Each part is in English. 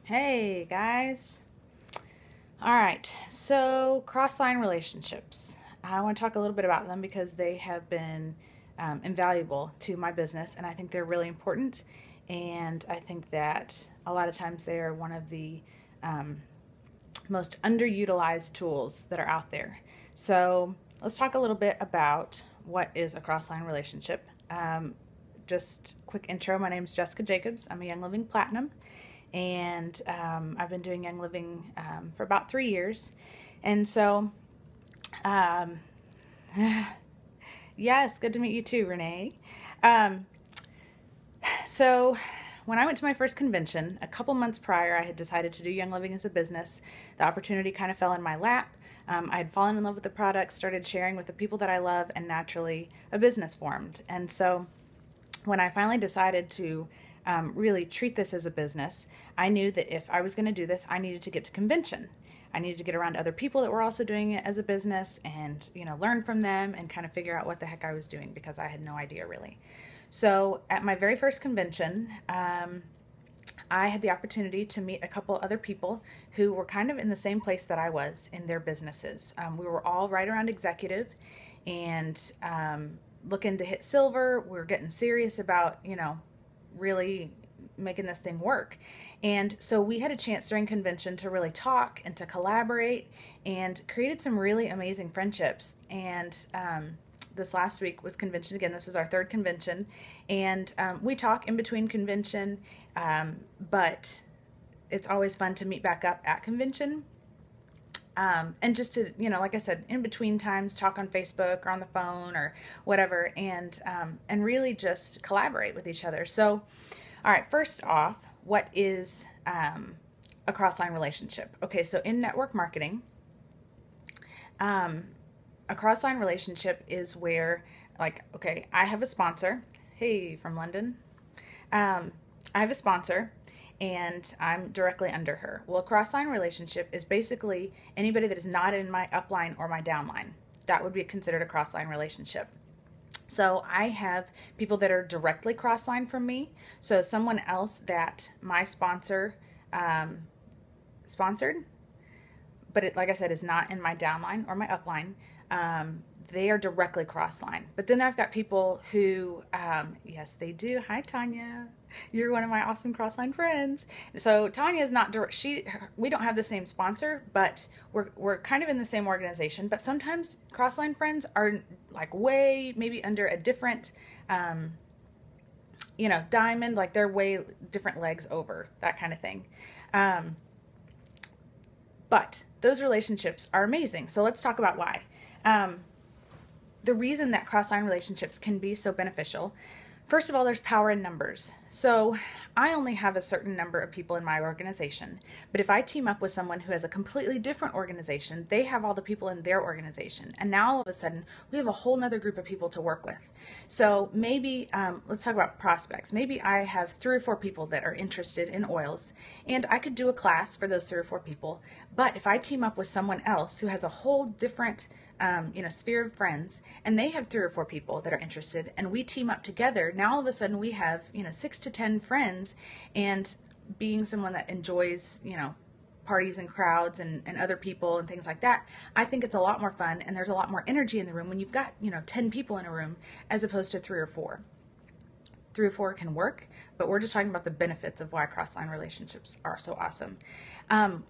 Hey guys. All right, so cross-line relationships. I want to talk a little bit about them because they have been invaluable to my business, and I think they're really important. And I think that a lot of times they are one of the um, most underutilized tools that are out there. So let's talk a little bit about what is a cross-line relationship. Just quick intro. My name is Jessica Jacobs. I'm a Young Living Platinum, and I've been doing Young Living for about 3 years. And so, um, yes, good to meet you too, Renee. Um, so, when I went to my first convention, a couple months prior, I had decided to do Young Living as a business. The opportunity kind of fell in my lap. I had fallen in love with the product, started sharing with the people that I love, and naturally, a business formed. And so, when I finally decided to really treat this as a business, I knew that if I was going to do this, I needed to get to convention. I needed to get around other people that were also doing it as a business and, learn from them and kind of figure out what the heck I was doing because I had no idea really. So at my very first convention, I had the opportunity to meet a couple other people who were kind of in the same place that I was in their businesses. We were all right around executive and looking to hit silver. We were getting serious about, really making this thing work. And so we had a chance during convention to really talk and to collaborate and created some really amazing friendships. And this last week was convention again. This was our third convention. And we talk in between convention, but it's always fun to meet back up at convention. And just to, like I said, in between times, talk on Facebook or on the phone or whatever, and really just collaborate with each other. So, all right, first off, what is a cross-line relationship? Okay, so in network marketing, a cross-line relationship is where, like, okay, I have a sponsor. Hey, from London. I have a sponsor and I'm directly under her. Well, a cross-line relationship is basically anybody that is not in my upline or my downline. That would be considered a cross-line relationship. So I have people that are directly cross-line from me. So someone else that my sponsor sponsored, but it, like I said, is not in my downline or my upline. They are directly cross-line. But then I've got people who, yes, they do. Hi, Tanya. You're one of my awesome cross-line friends. So Tanya is not direct. We don't have the same sponsor, but we're kind of in the same organization. But sometimes cross-line friends are like way maybe under a different, diamond. Like they're way different legs over, that kind of thing. But those relationships are amazing. So let's talk about why. The reason that cross-line relationships can be so beneficial, first of all, there's power in numbers. So I only have a certain number of people in my organization, but if I team up with someone who has a completely different organization, they have all the people in their organization. And now all of a sudden, we have a whole nother group of people to work with. So maybe, let's talk about prospects. Maybe I have 3 or 4 people that are interested in oils, and I could do a class for those 3 or 4 people. But if I team up with someone else who has a whole different sphere of friends, and they have 3 or 4 people that are interested, and we team up together. Now all of a sudden we have 6 to 10 friends, and being someone that enjoys parties and crowds and other people and things like that, I think it's a lot more fun, and there's a lot more energy in the room when you've got 10 people in a room as opposed to 3 or 4. 3 or 4 can work, but we're just talking about the benefits of why cross-line relationships are so awesome.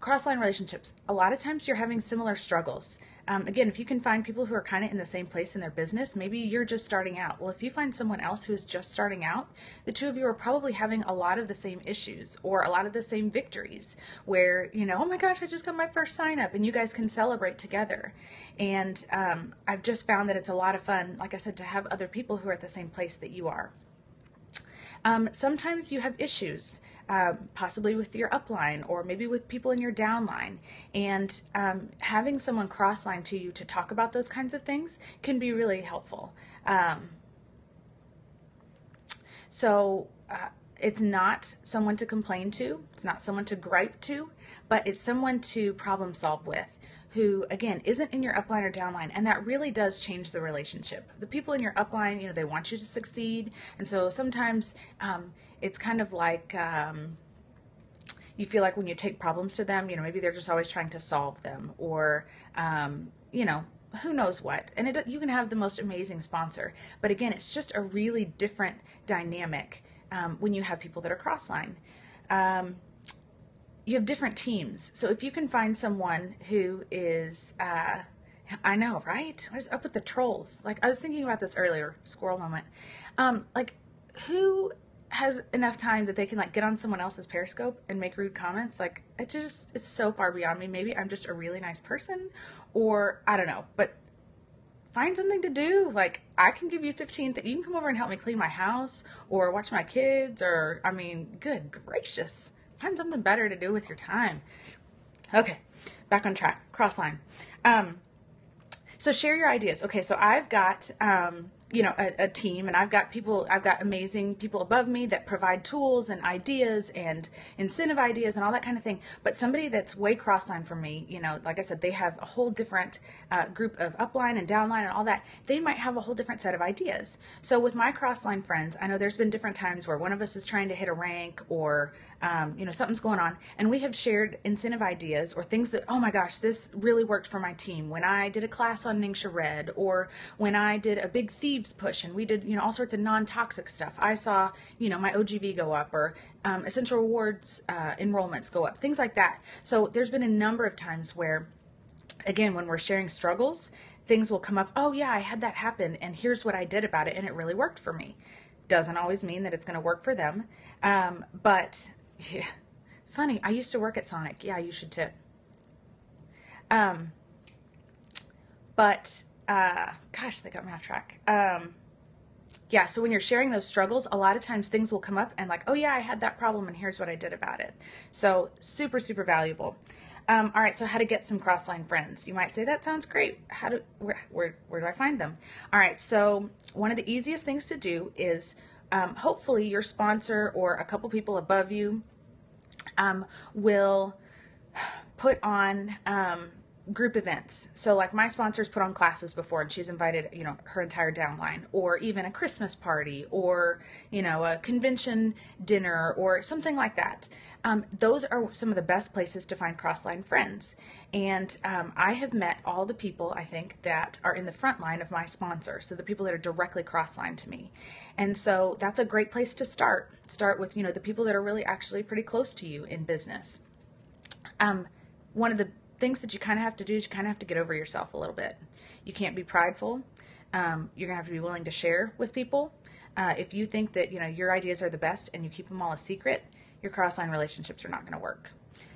Cross-line relationships, a lot of times you're having similar struggles. Again, if you can find people who are kind of in the same place in their business, maybe you're just starting out. Well, if you find someone else who is just starting out, the two of you are probably having a lot of the same issues or a lot of the same victories where, oh my gosh, I just got my first sign up, and you guys can celebrate together. And I've just found that it's a lot of fun, like I said, to have other people who are at the same place that you are. Sometimes you have issues, possibly with your upline or maybe with people in your downline, and having someone cross-line to you to talk about those kinds of things can be really helpful. So it's not someone to complain to, it's not someone to gripe to, but it's someone to problem solve with who, again, isn't in your upline or downline, and that really does change the relationship. The people in your upline, they want you to succeed, and so sometimes it's kind of like, you feel like when you take problems to them, maybe they're just always trying to solve them, or, you know, who knows what. And you can have the most amazing sponsor. But again, it's just a really different dynamic when you have people that are cross-line. You have different teams. So if you can find someone who is, I know, right? What is up with the trolls? Like, I was thinking about this earlier, squirrel moment. Like, who has enough time that they can like get on someone else's Periscope and make rude comments? Like, it's so far beyond me. Maybe I'm just a really nice person, or I don't know, but find something to do. Like, I can give you 15 you can come over and help me clean my house or watch my kids, or, I mean, good gracious. Find something better to do with your time. Okay, back on track. Crossline. So share your ideas. Okay, so I've got, a team, and I've got amazing people above me that provide tools and ideas and incentive ideas and all that kind of thing. But somebody that's way crossline from me, like I said, they have a whole different group of upline and downline and all that. They might have a whole different set of ideas. So with my crossline friends, I know there's been different times where one of us is trying to hit a rank, or, something's going on, and we have shared incentive ideas or things that, oh my gosh, this really worked for my team. When I did a class on Ningxia Red, or when I did a big thieves push and we did, all sorts of non-toxic stuff, I saw, my OGV go up, or Essential Rewards enrollments go up, things like that. So there's been a number of times where, again, when we're sharing struggles, things will come up. Oh yeah, I had that happen, and here's what I did about it, and it really worked for me. Doesn't always mean that it's going to work for them. But yeah, funny, I used to work at Sonic. Yeah, you should tip. Gosh, they got me off track. Yeah, so when you're sharing those struggles, a lot of times things will come up and like, oh yeah, I had that problem and here's what I did about it. So super, super valuable. All right, so how to get some crossline friends. You might say, that sounds great. Where do I find them? All right, so one of the easiest things to do is hopefully your sponsor or a couple people above you will put on group events. So like my sponsors put on classes before, and she's invited, her entire downline, or even a Christmas party, or, a convention dinner, or something like that. Those are some of the best places to find crossline friends. And I have met all the people, I think, that are in the front line of my sponsor. So the people that are directly crossline to me. And so that's a great place to start. Start with, the people that are really actually pretty close to you in business. One of the things that you kind of have to do is you kind of have to get over yourself a little bit. You can't be prideful. You're going to have to be willing to share with people. If you think that, your ideas are the best and you keep them all a secret, your cross-line relationships are not going to work.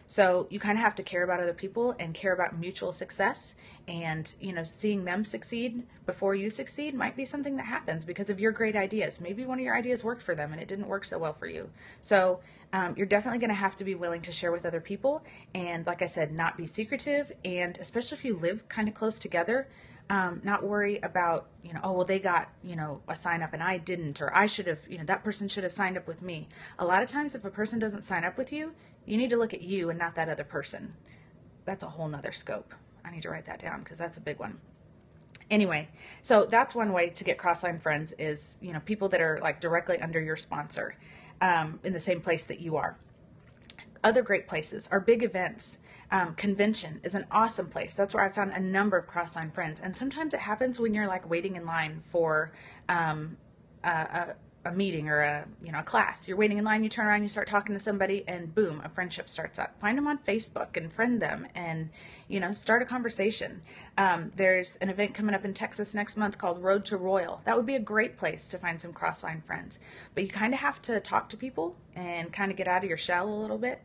So you kind of have to care about other people and care about mutual success, and, seeing them succeed before you succeed might be something that happens because of your great ideas. Maybe one of your ideas worked for them and it didn't work so well for you. So you're definitely going to have to be willing to share with other people, and like I said, not be secretive, and especially if you live kind of close together, not worry about, oh, well, they got, a sign up and I didn't, or I should have, that person should have signed up with me. A lot of times if a person doesn't sign up with you, you need to look at you and not that other person. That's a whole nother scope. I need to write that down because that's a big one. Anyway, so that's one way to get crossline friends is, people that are like directly under your sponsor, in the same place that you are. Other great places are big events. Convention is an awesome place. That's where I found a number of crossline friends. And sometimes it happens when you're like waiting in line for a meeting or a class. You're waiting in line, you turn around, you start talking to somebody, and boom, a friendship starts up. Find them on Facebook and friend them, and start a conversation. There's an event coming up in Texas next month called Road to Royal. That would be a great place to find some crossline friends. But you kind of have to talk to people and kind of get out of your shell a little bit.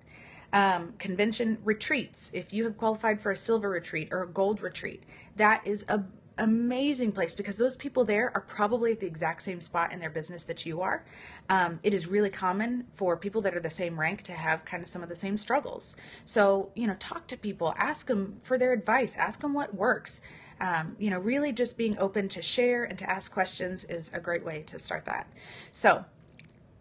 Convention retreats. If you have qualified for a silver retreat or a gold retreat, that is a amazing place because those people there are probably at the exact same spot in their business that you are. It is really common for people that are the same rank to have kind of some of the same struggles. So, talk to people, ask them for their advice, ask them what works. Really just being open to share and to ask questions is a great way to start that. So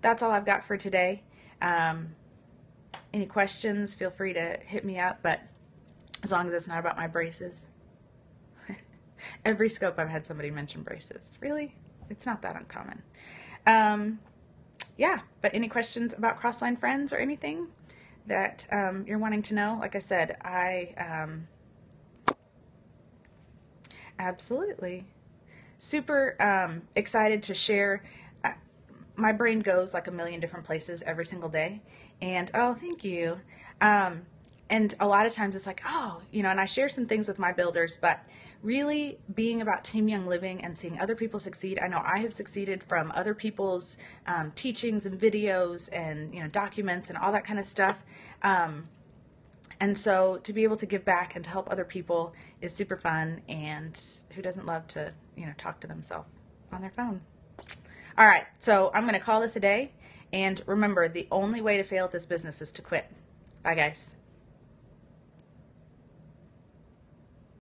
that's all I've got for today. Any questions, feel free to hit me up, but as long as it's not about my braces. Every scope I've had somebody mention braces. Really? It's not that uncommon. Yeah, but any questions about crossline friends or anything? that you're wanting to know. Like I said, absolutely super excited to share. Uh, my brain goes like a million different places every single day. And oh, thank you. Um, and a lot of times it's like, oh, and I share some things with my builders, but really being about Team Young Living and seeing other people succeed. I know I have succeeded from other people's teachings and videos and, documents and all that kind of stuff. And so to be able to give back and to help other people is super fun. And who doesn't love to, talk to themselves on their phone? All right, so I'm going to call this a day. And remember, the only way to fail at this business is to quit. Bye, guys.